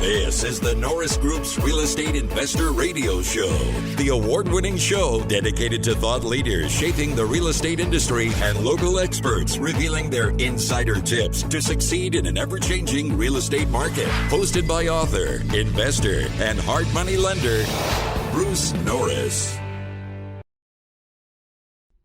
This is the Norris Group's Real Estate Investor Radio Show, the award-winning show dedicated to thought leaders shaping the real estate industry and local experts revealing their insider tips to succeed in an ever-changing real estate market. Hosted by author, investor, and hard money lender, Bruce Norris.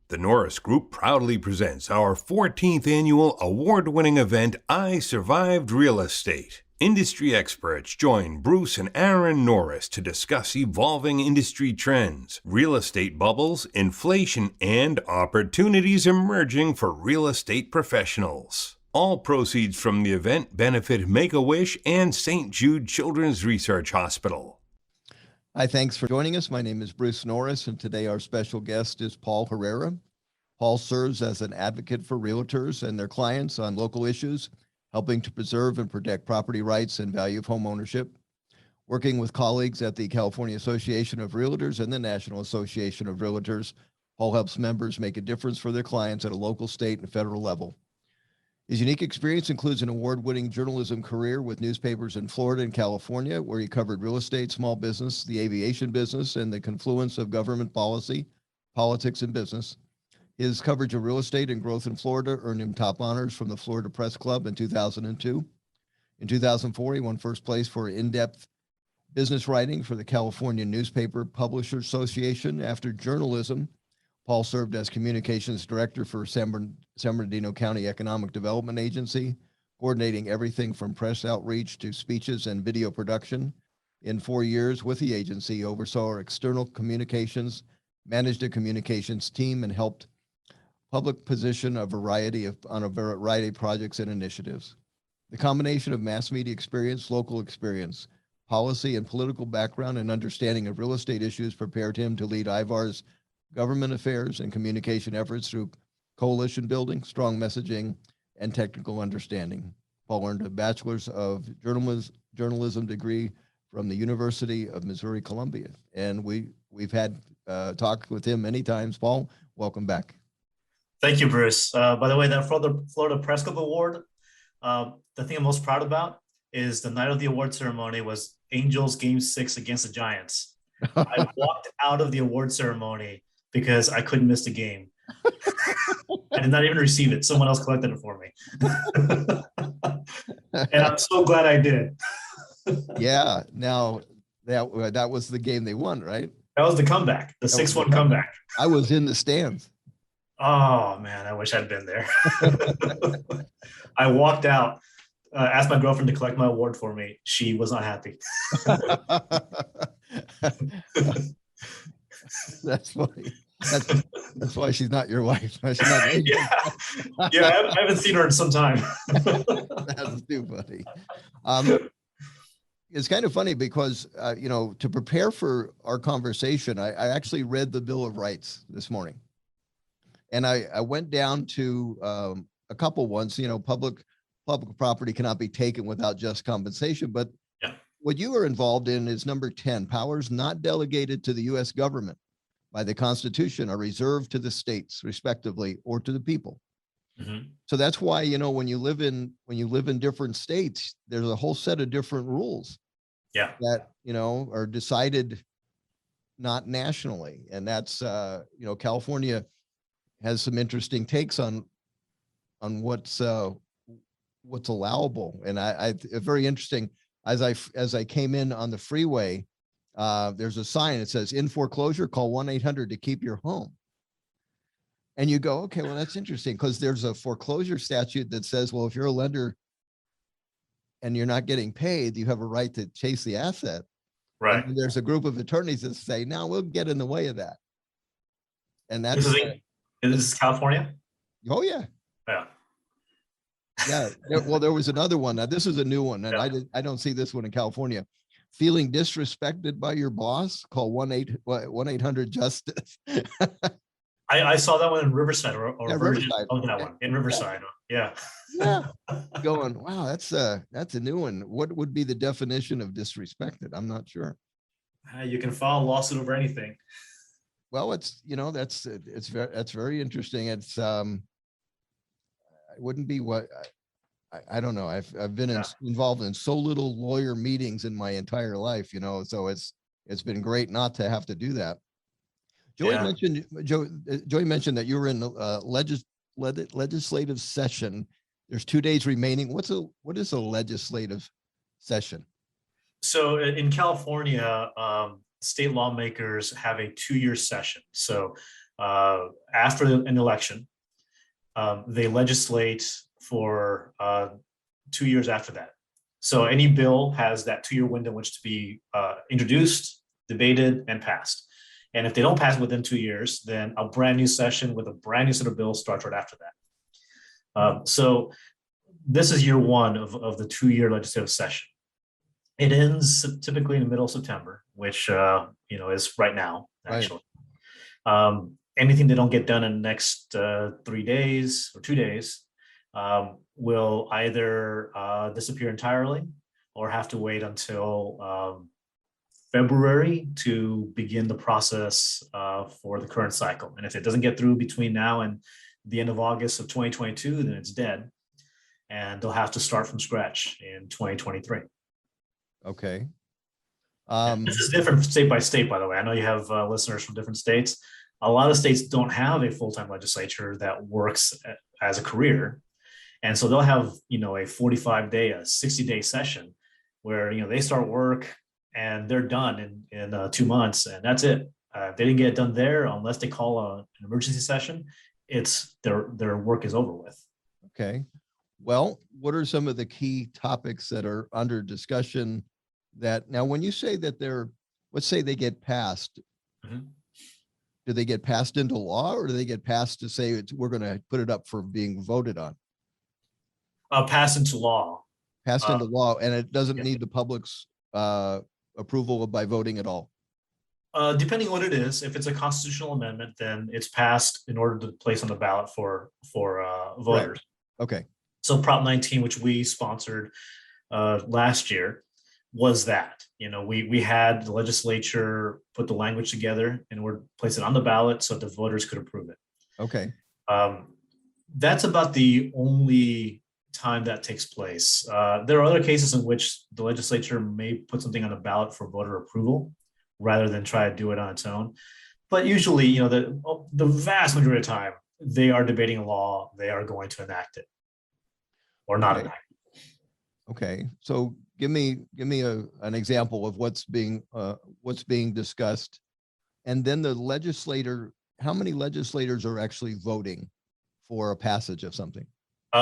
The Norris Group proudly presents our 14th annual award-winning event, I Survived Real Estate. Industry experts join Bruce and Aaron Norris to discuss evolving industry trends, real estate bubbles, inflation, and opportunities emerging for real estate professionals. All proceeds from the event benefit Make-A-Wish and St. Jude Children's Research Hospital. Hi, thanks for joining us. My name is Bruce Norris, and today our special guest is Paul Herrera. Paul serves as an advocate for realtors and their clients on local issues, helping to preserve and protect property rights and value of homeownership. Working with colleagues at the California Association of REALTORS and the National Association of REALTORS, Paul helps members make a difference for their clients at a local, state, and federal level. His unique experience includes an award-winning journalism career with newspapers in Florida and California, where he covered real estate, small business, the aviation business, and the confluence of government policy, politics, and business. His coverage of real estate and growth in Florida earned him top honors from the Florida Press Club in 2002. In 2004, he won first place for in-depth business writing for the California Newspaper Publishers Association. After journalism, Paul served as communications director for San Bernardino County Economic Development Agency, coordinating everything from press outreach to speeches and video production. In 4 years with the agency, he oversaw external communications, managed a communications team, and helped public position on a variety of projects and initiatives. The combination of mass media experience, local experience, policy and political background, and understanding of real estate issues prepared him to lead IVAR's government affairs and communication efforts through coalition building, strong messaging, and technical understanding. Paul earned a bachelor's of journalism degree from the University of Missouri Columbia, and we've had talked with him many times. Paul, welcome back. Thank you, Bruce. By the way, that Florida Press Club Award, the thing I'm most proud about is the night of the award ceremony was Angels Game 6 against the Giants. I walked out of the award ceremony because I couldn't miss the game. I did not even receive it. Someone else collected it for me. And I'm so glad I did. Yeah, now that was the game they won, right? That was the comeback, the 6-1 comeback. I was in the stands. Oh, man, I wish I'd been there. I walked out, asked my girlfriend to collect my award for me. She was not happy. That's funny. That's why she's not your wife. She's not yeah, I haven't seen her in some time. That's too funny. It's kind of funny because, to prepare for our conversation, I actually read the Bill of Rights this morning. And I went down to a couple ones, public property cannot be taken without just compensation. But what you are involved in is number 10, powers not delegated to the U.S. government by the Constitution are reserved to the states, respectively, or to the people. Mm-hmm. So that's why, when you live in different states, there's a whole set of different rules that, are decided not nationally. And that's, California has some interesting takes on what's allowable. And I very interesting, as I came in on the freeway, there's a sign that says in foreclosure, call 1-800 to keep your home. And you go, okay, well, that's interesting, because there's a foreclosure statute that says, well, if you're a lender and you're not getting paid, you have a right to chase the asset. Right. And there's a group of attorneys that say, no, we'll get in the way of that. And that's is this California? Oh, yeah. Yeah. Yeah. Well, there was another one. Now, this is a new one, and I don't see this one in California. Feeling disrespected by your boss? Call 1-800-JUSTICE. I saw that one in Riverside or Riverside. Oh, that one in Riverside. Yeah. Yeah. Going, wow, that's a new one. What would be the definition of disrespected? I'm not sure. You can file a lawsuit over anything. Well, it's, that's very interesting. It's, it wouldn't be what I don't know. I've been involved in so little lawyer meetings in my entire life, so it's been great not to have to do that. Joey mentioned that you were in legislative session. There's 2 days remaining. What is a legislative session? So in California, state lawmakers have a 2-year session. So after an election, they legislate for 2 years after that. So any bill has that 2-year window in which to be introduced, debated, and passed. And if they don't pass within 2 years, then a brand new session with a brand new set of bills starts right after that. So this is year one of the 2-year legislative session. It ends typically in the middle of September, which is right now, actually. Right. Anything they don't get done in the next 3 days or 2 days will either disappear entirely or have to wait until February to begin the process for the current cycle. And if it doesn't get through between now and the end of August of 2022, then it's dead. And they'll have to start from scratch in 2023. Okay. This is different state by state, by the way. I know you have listeners from different states. A lot of states don't have a full-time legislature that works as a career. And so they'll have, a 45-day, a 60-day session where, they start work and they're done in 2 months, and that's it. If they didn't get it done there, unless they call an emergency session, it's their work is over with. Okay. Well, what are some of the key topics that are under discussion that now, when you say that let's say they get passed, do they get passed into law, or do they get passed to say we're going to put it up for being voted on? Passed into law. Passed into law, and it doesn't need the public's approval by voting at all. Depending on what it is, if it's a constitutional amendment, then it's passed in order to place on the ballot for voters. Right. Okay. So Prop 19, which we sponsored last year, was that. We had the legislature put the language together and we're place it on the ballot so the voters could approve it. Okay. That's about the only time that takes place. There are other cases in which the legislature may put something on the ballot for voter approval rather than try to do it on its own. But usually, the vast majority of the time, they are debating a law, they are going to enact it or not enact it. Okay, so give me an example of what's being discussed, and then the legislator. How many legislators are actually voting for a passage of something?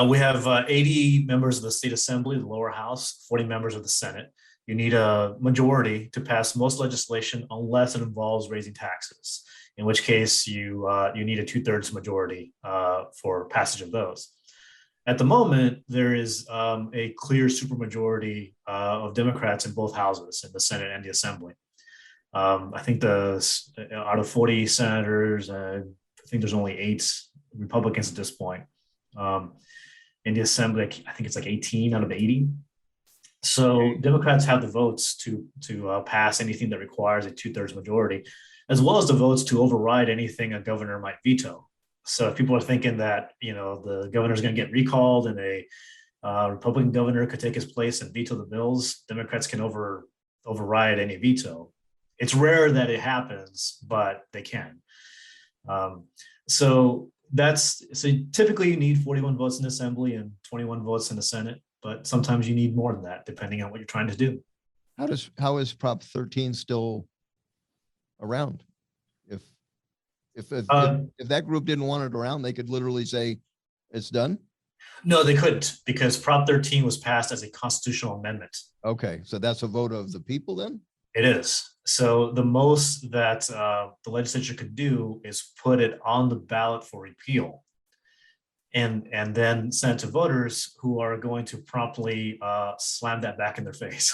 We have 80 members of the state assembly, the lower house, 40 members of the Senate. You need a majority to pass most legislation unless it involves raising taxes, in which case you need a 2/3 majority for passage of those. At the moment, there is a clear supermajority of Democrats in both houses, in the Senate and the Assembly. I think out of 40 senators, I think there's only 8 Republicans at this point. In the Assembly, I think it's like 18 out of 80. So Democrats have the votes to pass anything that requires a 2/3 majority, as well as the votes to override anything a governor might veto. So if people are thinking that the governor is going to get recalled and a Republican governor could take his place and veto the bills, Democrats can override any veto. It's rare that it happens, but they can. So typically you need 41 votes in the Assembly and 21 votes in the Senate, but sometimes you need more than that, depending on what you're trying to do. How is Prop 13 still around? If that group didn't want it around, they could literally say it's done? No, they couldn't, because Prop 13 was passed as a constitutional amendment. Okay, so that's a vote of the people then? It is. So the most that the legislature could do is put it on the ballot for repeal, and then send it to voters who are going to promptly slam that back in their face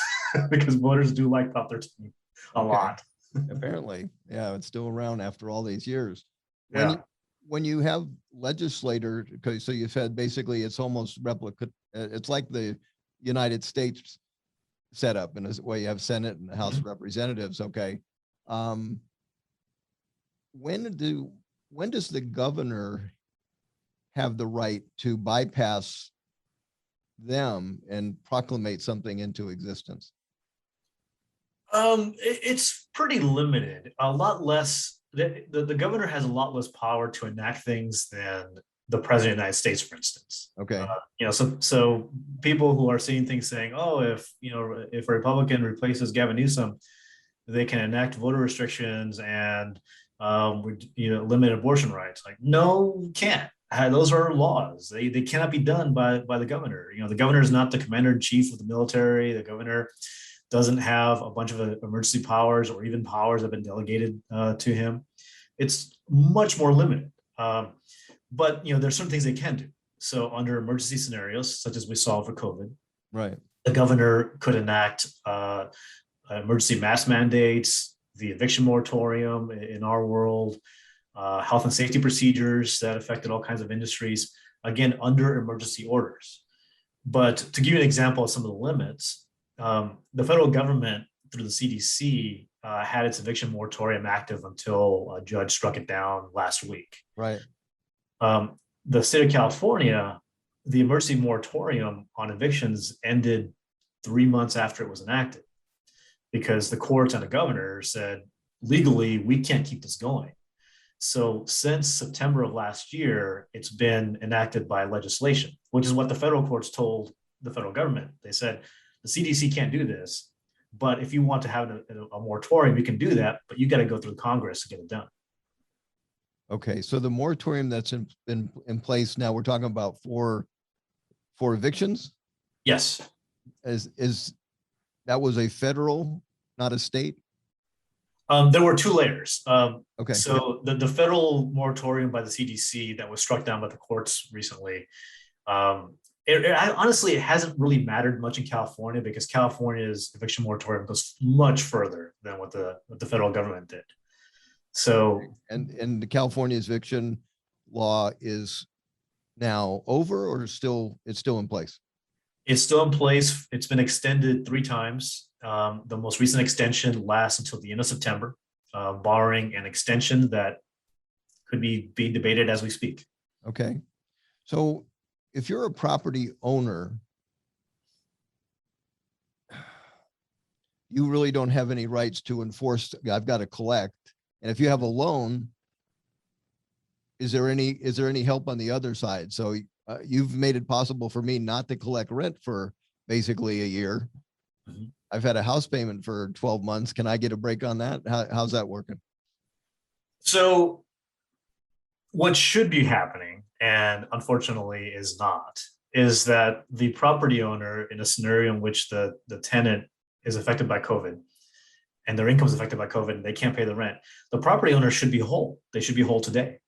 because voters do like Prop 13 a lot. Apparently, yeah, it's still around after all these years. Yeah. When you have legislator, okay, so you said basically it's almost replica. It's like the United States setup in a way. You have Senate and the House of Representatives. Okay, when does the governor have the right to bypass them and proclamate something into existence? It's pretty limited. A lot less. The governor has a lot less power to enact things than the president of the United States, for instance. Okay. So people who are seeing things saying, oh, if a Republican replaces Gavin Newsom, they can enact voter restrictions and limit abortion rights. Like, no, you can't. Those are laws. They cannot be done by the governor. The governor is not the commander in chief of the military. The governor doesn't have a bunch of emergency powers or even powers that have been delegated to him. It's much more limited. But there's certain things they can do. So under emergency scenarios, such as we saw for COVID, right, the governor could enact emergency mask mandates, the eviction moratorium in our world, health and safety procedures that affected all kinds of industries, again, under emergency orders. But to give you an example of some of the limits, the federal government through the CDC had its eviction moratorium active until a judge struck it down last week. Right. The state of California, the emergency moratorium on evictions ended 3 months after it was enacted, because the courts and the governor said, legally, we can't keep this going. So since September of last year, it's been enacted by legislation, which is what the federal courts told the federal government. They said, the CDC can't do this, but if you want to have a moratorium, you can do that, but you got to go through Congress to get it done. Okay, so the moratorium that's in place now, we're talking about for evictions? Yes. Is that was a federal, not a state? There were two layers. Okay. So the federal moratorium by the CDC that was struck down by the courts recently, honestly, it hasn't really mattered much in California, because California's eviction moratorium goes much further than what the federal government did. So, and the California's eviction law is now over, or it's still in place? It's still in place. It's been extended 3 times. The most recent extension lasts until the end of September, barring an extension that could be being debated as we speak. Okay. So if you're a property owner, you really don't have any rights to enforce. I've got to collect. And if you have a loan, is there any help on the other side? So you've made it possible for me not to collect rent for basically a year. Mm-hmm. I've had a house payment for 12 months. Can I get a break on that? How's that working? So what should be happening, and unfortunately is not, is that the property owner, in a scenario in which the tenant is affected by COVID and their income is affected by COVID and they can't pay the rent, the property owner should be whole. They should be whole today.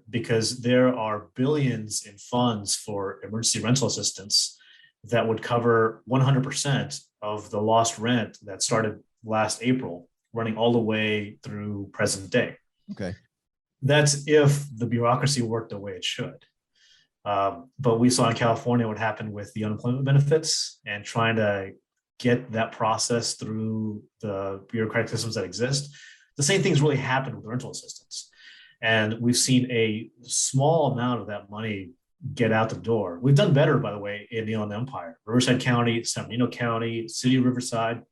Because there are billions in funds for emergency rental assistance that would cover 100% of the lost rent that started last April, running all the way through present day. Okay. That's if the bureaucracy worked the way it should. But we saw in California what happened with the unemployment benefits, and trying to get that process through the bureaucratic systems that exist. The same thing's really happened with rental assistance. And we've seen a small amount of that money get out the door. We've done better, by the way, in the Inland Empire, Riverside County, San Bernardino County, City of Riverside.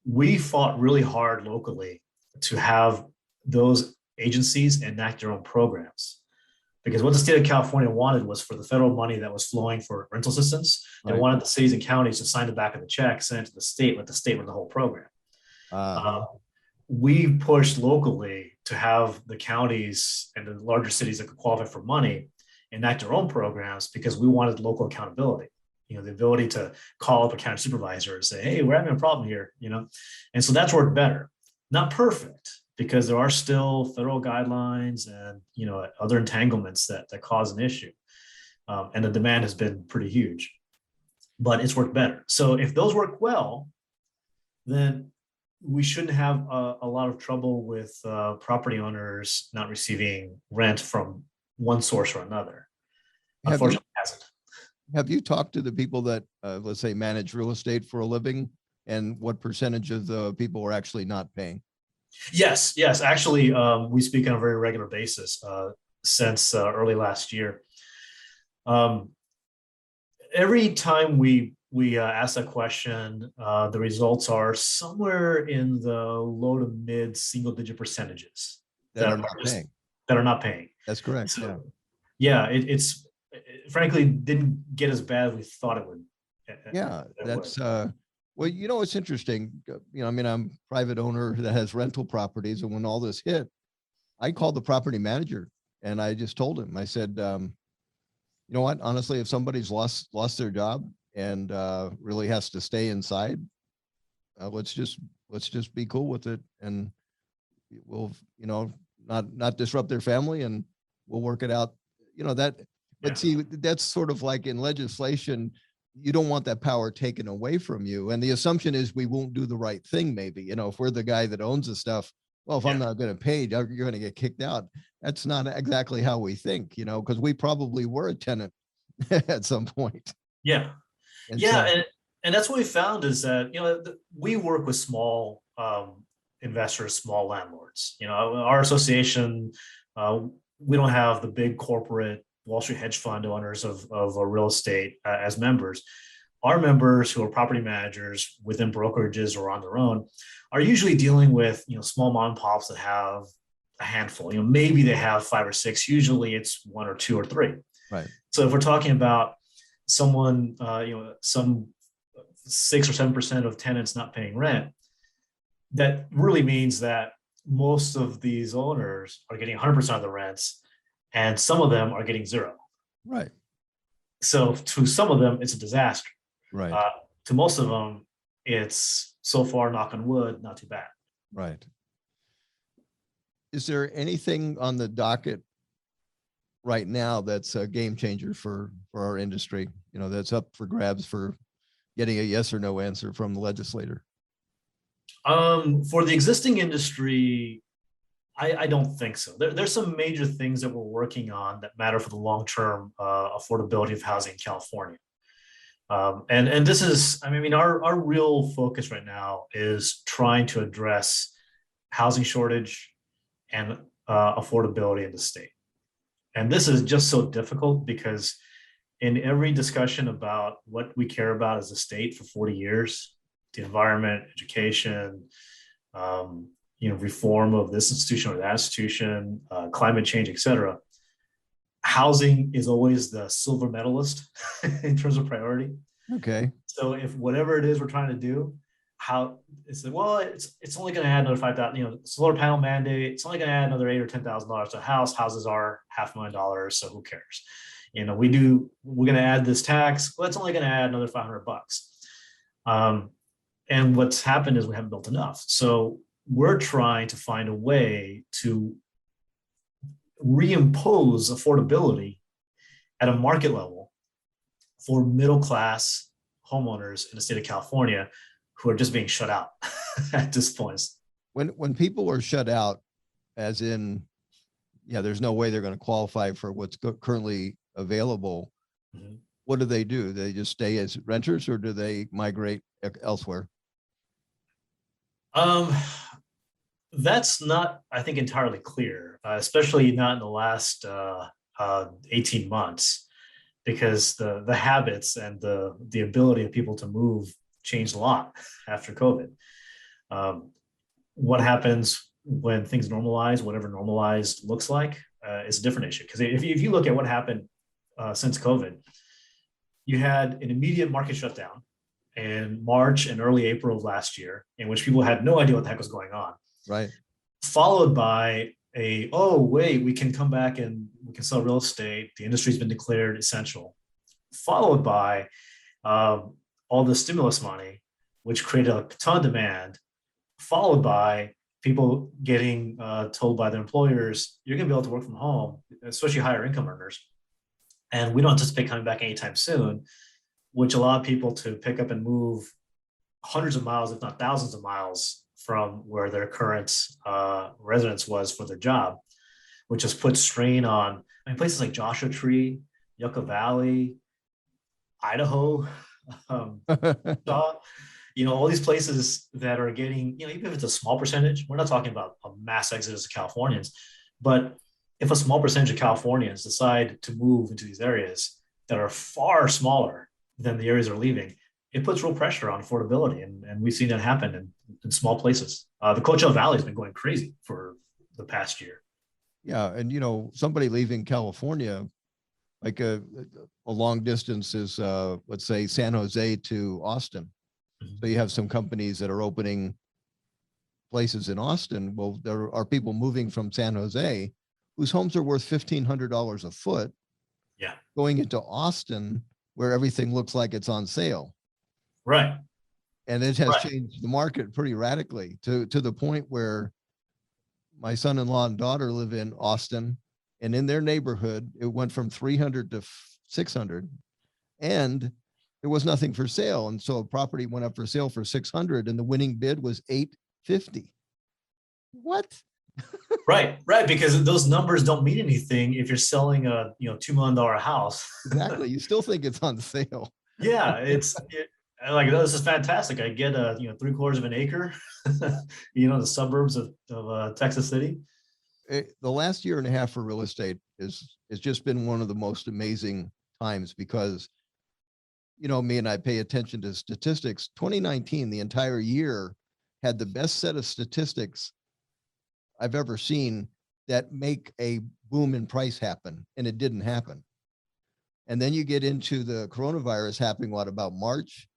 We fought really hard locally to have those agencies enact their own programs. Because what the state of California wanted was for the federal money that was flowing for rental assistance, they wanted the cities and counties to sign the back of the check, send it to the state, let the state run the whole program. We pushed locally to have the counties and the larger cities that could qualify for money enact their own programs, because we wanted local accountability, the ability to call up a county supervisor and say, hey, we're having a problem here, and so that's worked better. Not perfect, because there are still federal guidelines and other entanglements that cause an issue, and the demand has been pretty huge, but it's worked better. So if those work well, then we shouldn't have a lot of trouble with property owners not receiving rent from one source or another. Unfortunately, it hasn't. Have you talked to the people that, let's say, manage real estate for a living, and what percentage of the people are actually not paying? Yes. Actually, we speak on a very regular basis since early last year. every time we ask that question, the results are somewhere in the low to mid single digit percentages That are not paying. that are not paying. That's correct. So, yeah, it's frankly didn't get as bad as we thought it would. Yeah, that's well, it's interesting. I mean, I'm a private owner that has rental properties, and when all this hit, I called the property manager and I just told him, I said, you know what, honestly, if somebody's lost their job and really has to stay inside, let's just be cool with it, and we'll, not disrupt their family, and we'll work it out. That, but see, that's sort of like in legislation, you don't want that power taken away from you. And the assumption is we won't do the right thing. Maybe, if we're the guy that owns the stuff, well, if I'm not going to pay, you're going to get kicked out. That's not exactly how we think, because we probably were a tenant at some point. Yeah. And yeah. so, and that's what we found is that, we work with small investors, small landlords. Our association, we don't have the big corporate Wall Street hedge fund owners of real estate as members. Our members, who are property managers within brokerages or on their own, are usually dealing with small mom and pops that have a handful. Maybe they have 5 or 6. Usually it's 1 or 2 or 3. right. So if we're talking about someone, some 6 or 7% of tenants not paying rent, that really means that most of these owners are getting 100% of the rents, and some of them are getting 0. Right. So to some of them, it's a disaster. Right. To most of them, it's so far, knock on wood, not too bad. Right. Is there anything on the docket right now that's a game changer for our industry, that's up for grabs for getting a yes or no answer from the legislator? For the existing industry, I don't think so. There's some major things that we're working on that matter for the long-term affordability of housing in California. And this is, our real focus right now is trying to address housing shortage and affordability in the state. And this is just so difficult because in every discussion about what we care about as a state for 40 years, the environment, education, reform of this institution or that institution, climate change, et cetera, housing is always the silver medalist in terms of priority. Okay. So if whatever it is we're trying to do, it's only going to add another 5,000, solar panel mandate, it's only going to add another $8,000 or $10,000 to a house. Houses are $500,000, so who cares? We're going to add this tax. Well, it's only going to add another $500. And what's happened is we haven't built enough. So we're trying to find a way to reimpose affordability at a market level for middle-class homeowners in the state of California who are just being shut out at this point. When people are shut out, as in, there's no way they're going to qualify for what's currently available. Mm-hmm. What do? They just stay as renters, or do they migrate elsewhere? That's not, I think, entirely clear, especially not in the last 18 months, because the habits and the ability of people to move changed a lot after COVID. What happens when things normalize, whatever normalized looks like, is a different issue. Because if you look at what happened since COVID, you had an immediate market shutdown in March and early April of last year, in which people had no idea what the heck was going on. Right. Followed by oh, wait, we can come back and we can sell real estate. The industry's been declared essential. Followed by all the stimulus money, which created a ton of demand. Followed by people getting told by their employers, you're going to be able to work from home, especially higher income earners. And we don't anticipate coming back anytime soon, which allowed people to pick up and move hundreds of miles, if not thousands of miles, from where their current residence was for their job, which has put strain on places like Joshua Tree, Yucca Valley, Idaho, all these places that are getting, even if it's a small percentage, we're not talking about a mass exodus of Californians, but if a small percentage of Californians decide to move into these areas that are far smaller than the areas are leaving, it puts real pressure on affordability. And we've seen that happen in small places. The Coachella Valley has been going crazy for the past year. Yeah. And, you know, somebody leaving California, like a long distance is, let's say, San Jose to Austin. So you have some companies that are opening places in Austin. Well, there are people moving from San Jose whose homes are worth $1,500 a foot. Yeah. Going into Austin where everything looks like it's on sale. Right. And it has changed the market pretty radically to the point where my son-in-law and daughter live in Austin, and in their neighborhood, it went from 300 to 600, and there was nothing for sale. And so a property went up for sale for 600, and the winning bid was 850. What? Right. Because those numbers don't mean anything if you're selling a $2 million house. Exactly. You still think it's on sale. Yeah, like, this is fantastic. I get 3/4 of an acre, the suburbs of Texas City. The last year and a half for real estate has just been one of the most amazing times because, me and I pay attention to statistics. 2019, the entire year, had the best set of statistics I've ever seen that make a boom in price happen, and it didn't happen. And then you get into the coronavirus happening, about March?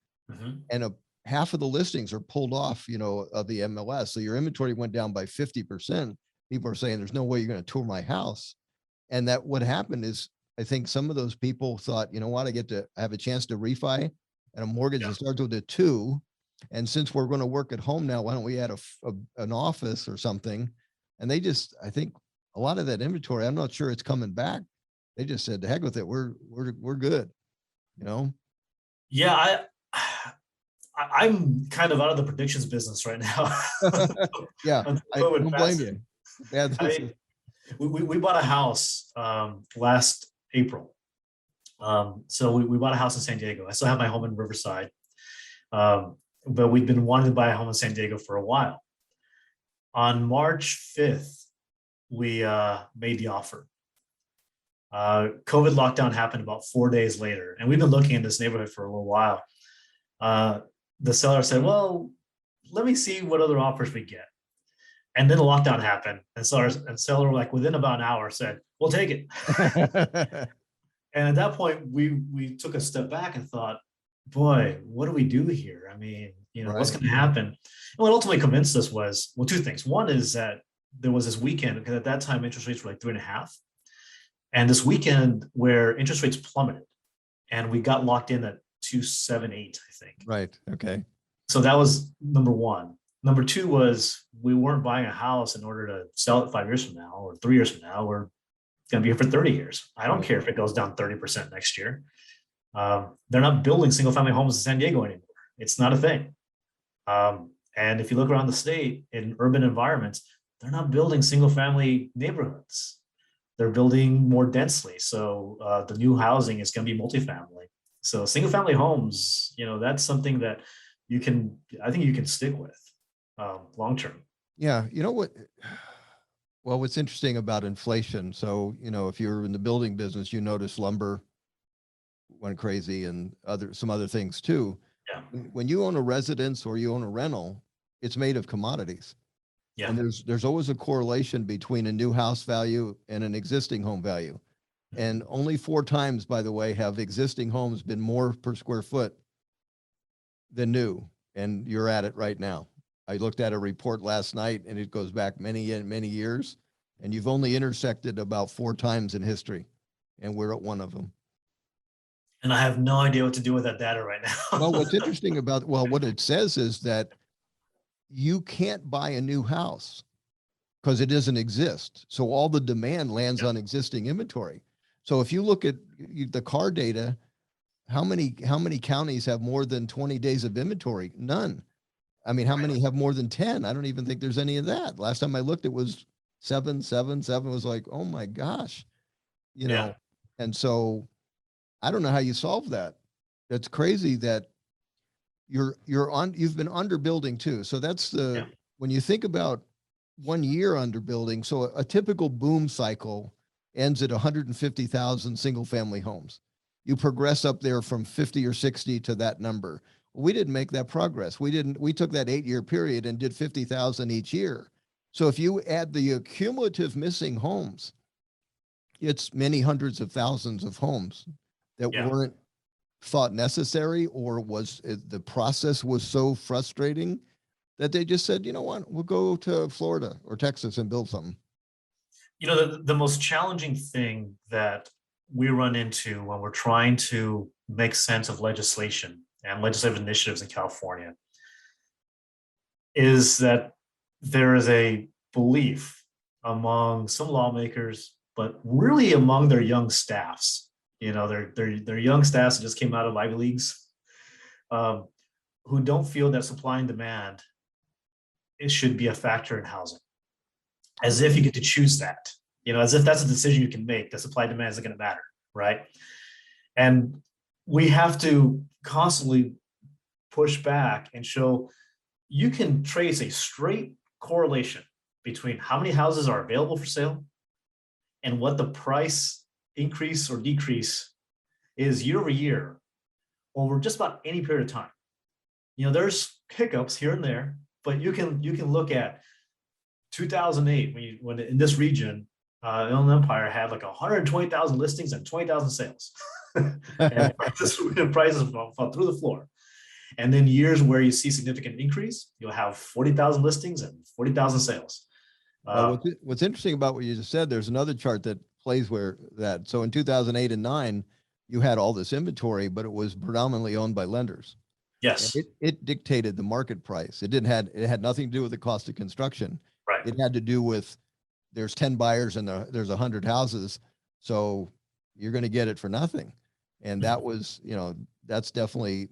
And half of the listings are pulled off, of the MLS. So your inventory went down by 50%. People are saying there's no way you're going to tour my house. And that what happened is, I think some of those people thought, you know what, I get to have a chance to refi, and a mortgage that starts with a 2. And since we're going to work at home now, why don't we add an office or something? And they just, I think a lot of that inventory, I'm not sure it's coming back. They just said, the heck with it. We're good. Yeah. I'm kind of out of the predictions business right now. Yeah, I don't blame you. We bought a house last April. So we bought a house in San Diego. I still have my home in Riverside, but we'd been wanting to buy a home in San Diego for a while. On March 5th, we made the offer. COVID lockdown happened about 4 days later, and we've been looking in this neighborhood for a little while. The seller said, well, let me see what other offers we get. And then the lockdown happened, and seller, like within about an hour, said, we'll take it. And at that point, we took a step back and thought, boy, what do we do here? I mean, what's going to happen? And what ultimately convinced us was, well, 2 things. One is that there was this weekend, because at that time, interest rates were like 3.5. And this weekend where interest rates plummeted, and we got locked in at 2.78, I think. Right. Okay. So that was number one. Number two was we weren't buying a house in order to sell it 5 years from now or 3 years from now. We're going to be here for 30 years. I don't care if it goes down 30% next year. They're not building single family homes in San Diego anymore. It's not a thing. And if you look around the state in urban environments, they're not building single family neighborhoods. They're building more densely. So the new housing is going to be multifamily. So single family homes, that's something that I think you can stick with long term. Yeah. You know what? Well, what's interesting about inflation. So, if you're in the building business, you notice lumber went crazy and some other things too. Yeah. When you own a residence or you own a rental, it's made of commodities. Yeah. And there's always a correlation between a new house value and an existing home value. And only 4 times, by the way, have existing homes been more per square foot than new. And you're at it right now. I looked at a report last night, and it goes back many years. And you've only intersected about 4 times in history. And we're at one of them. And I have no idea what to do with that data right now. Well, what's interesting about, what it says is that you can't buy a new house because it doesn't exist. So all the demand lands on existing inventory. So if you look at the car data, how many counties have more than 20 days of inventory? None. I mean, how many have more than 10? I don't even think there's any of that. Last time I looked, it was 7 was like, oh my gosh, And so I don't know how you solve that. That's crazy that you've been underbuilding too. So that's when you think about 1 year underbuilding. So a typical boom cycle ends at 150,000 single family homes. you progress up there from 50 or 60 to that number. We didn't make that progress. We took that 8-year period and did 50,000 each year. So if you add the cumulative missing homes, it's many hundreds of thousands of homes that weren't thought necessary, or the process was so frustrating that they just said, you know what, we'll go to Florida or Texas and build something. You know, the most challenging thing that we run into when we're trying to make sense of legislation and legislative initiatives in California is that there is a belief among some lawmakers, but really among their young staffs. You know, they're young staffs that just came out of Ivy Leagues, who don't feel that supply and demand, it should be a factor in housing, as if you get to choose that, you know, as if that's a decision you can make, that supply and demand isn't going to matter, right? And we have to constantly push back and show you can trace a straight correlation between how many houses are available for sale and what the price increase or decrease is year over year over just about any period of time. You know, there's hiccups here and there, but you can look at 2008 when in this region, Inland Empire had like 120,000 listings and 20,000 sales. And prices fell through the floor. And then years where you see significant increase, you'll have 40,000 listings and 40,000 sales. What's interesting about what you just said, there's another chart that plays where that. So in 2008 and 9, you had all this inventory, but it was predominantly owned by lenders. Yes. It dictated the market price. It had nothing to do with the cost of construction. Right. It had to do with there's 10 buyers and there's 100 houses. So you're going to get it for nothing. And that was, you know, that's definitely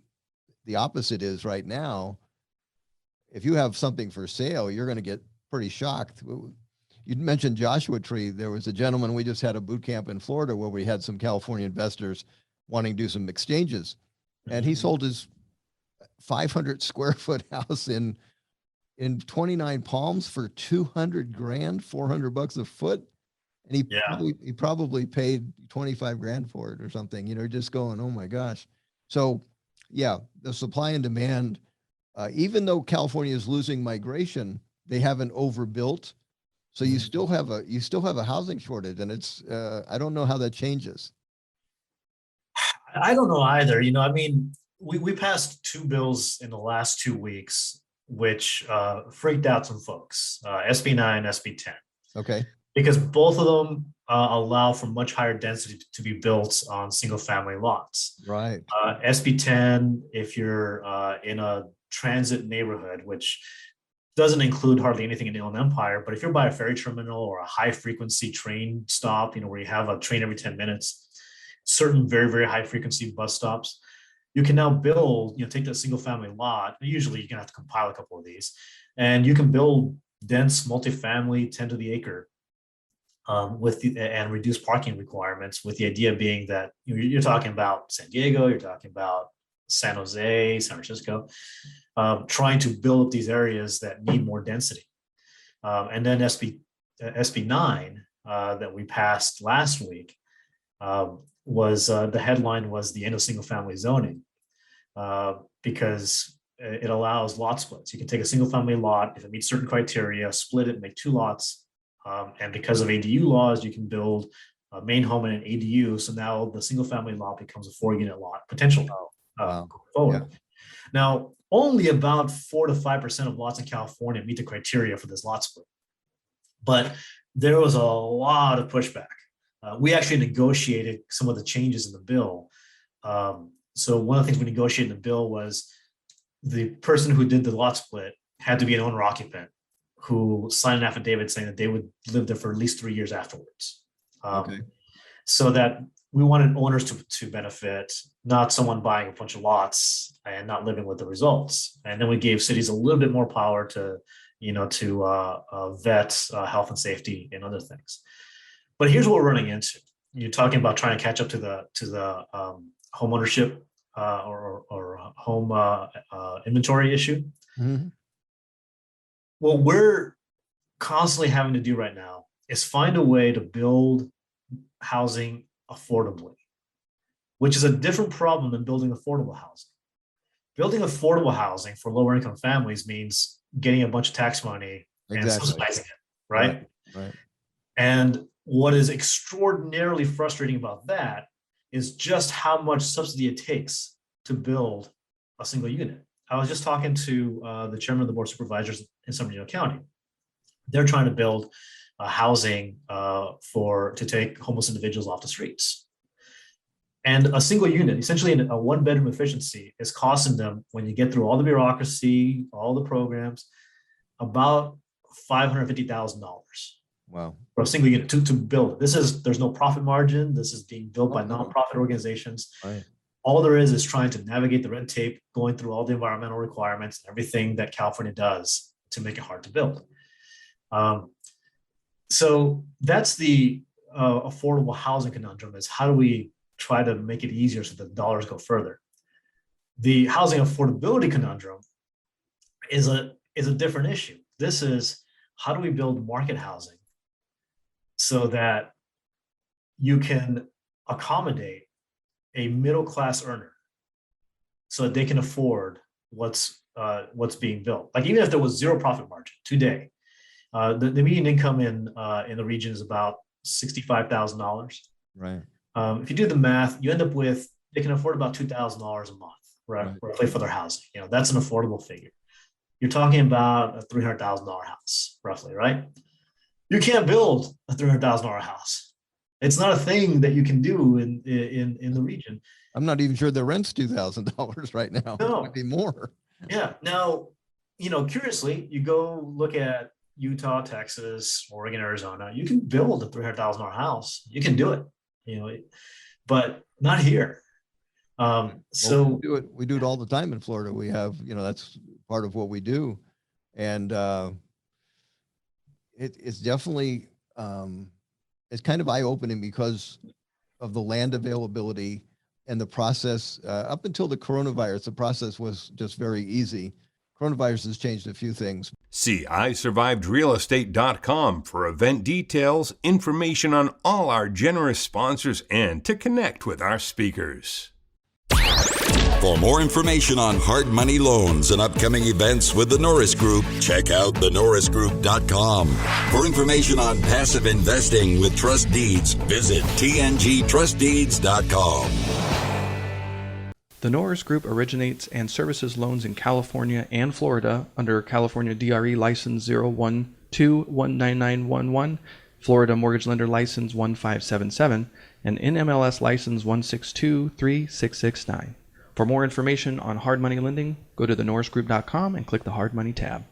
the opposite is right now. If you have something for sale, you're going to get pretty shocked. You mentioned Joshua Tree. There was a gentleman, we just had a boot camp in Florida where we had some California investors wanting to do some exchanges. And he sold his 500 square foot house in 29 Palms for 200 grand, $400 a foot. And he probably paid 25 grand for it or something, you know, just going, oh my gosh. So yeah, the supply and demand, even though California is losing migration, they haven't overbuilt. So you still have a housing shortage, and it's, I don't know how that changes. I don't know either. You know, I mean, we passed 2 bills in the last 2 weeks, which freaked out some folks, SB 9, SB 10. Okay. Because both of them allow for much higher density to be built on single family lots. Right. SB 10, if you're in a transit neighborhood, which doesn't include hardly anything in the Inland Empire, but if you're by a ferry terminal or a high frequency train stop, you know, where you have a train every 10 minutes, certain very, very high frequency bus stops, you can now build, you know, take that single family lot. Usually you're gonna have to compile a couple of these, and you can build dense multifamily 10 to the acre and reduce parking requirements, with the idea being that you're talking about San Diego, you're talking about San Jose, San Francisco, trying to build up these areas that need more density. And then SB 9 that we passed last week was the headline was the end of single family zoning, because it allows lot splits. You can take a single family lot, if it meets certain criteria, split it, make 2 lots. And because of ADU laws, you can build a main home and an ADU. So now the single family lot becomes a 4-unit lot potentially going forward. Yeah. Now, only about 4 to 5% of lots in California meet the criteria for this lot split. But there was a lot of pushback. We actually negotiated some of the changes in the bill. So one of the things we negotiated in the bill was the person who did the lot split had to be an owner occupant who signed an affidavit saying that they would live there for at least 3 years afterwards. Okay. So that we wanted owners to benefit, not someone buying a bunch of lots and not living with the results. And then we gave cities a little bit more power to, you know, to vet health and safety and other things. But here's what we're running into. You're talking about trying to catch up to the home ownership or home inventory issue. Mm-hmm. What we're constantly having to do right now is find a way to build housing affordably. which is a different problem than building affordable housing. Building affordable housing for lower income families means getting a bunch of tax money and subsidizing it, right? Right. And what is extraordinarily frustrating about that is just how much subsidy it takes to build a single unit. I was just talking to the chairman of the board of supervisors in San Bernardino County. They're trying to build housing to take homeless individuals off the streets. And a single unit, essentially a one-bedroom efficiency, is costing them, when you get through all the bureaucracy, all the programs, about $550,000. Wow. For a single unit to build. There's no profit margin. This is being built by nonprofit organizations. Right. All there is trying to navigate the red tape, going through all the environmental requirements, everything that California does to make it hard to build. So that's the affordable housing conundrum, is how do we try to make it easier so that dollars go further? The housing affordability conundrum is a different issue. This is, how do we build market housing so that you can accommodate a middle-class earner so that they can afford what's being built? Like, even if there was zero profit margin today, the median income in the region is about $65,000. Right. If you do the math, you end up with, they can afford about $2,000 a month, right, roughly, for their housing. That's an affordable figure. You're talking about a $300,000 house, roughly, right? You can't build a $300,000 house. It's not a thing that you can do in the region. I'm not even sure the rent's $2,000 right now. No. It might be more. Yeah. Now, curiously, you go look at Utah, Texas, Oregon, Arizona. You can build a $300,000 house. You can do it, but not here. So we do it all the time in Florida. We have, that's part of what we do. And it's definitely, it's kind of eye-opening because of the land availability and the process. Up until the coronavirus, the process was just very easy. Coronavirus has changed a few things. See isurvivedrealestate.com for event details, information on all our generous sponsors, and to connect with our speakers. For more information on hard money loans and upcoming events with the Norris Group, check out thenorrisgroup.com. For information on passive investing with trust deeds, visit tngtrustdeeds.com. The Norris Group originates and services loans in California and Florida under California DRE License 012-19911, Florida Mortgage Lender License 1577, and NMLS License 1623669. For more information on hard money lending, go to thenorrisgroup.com and click the Hard Money tab.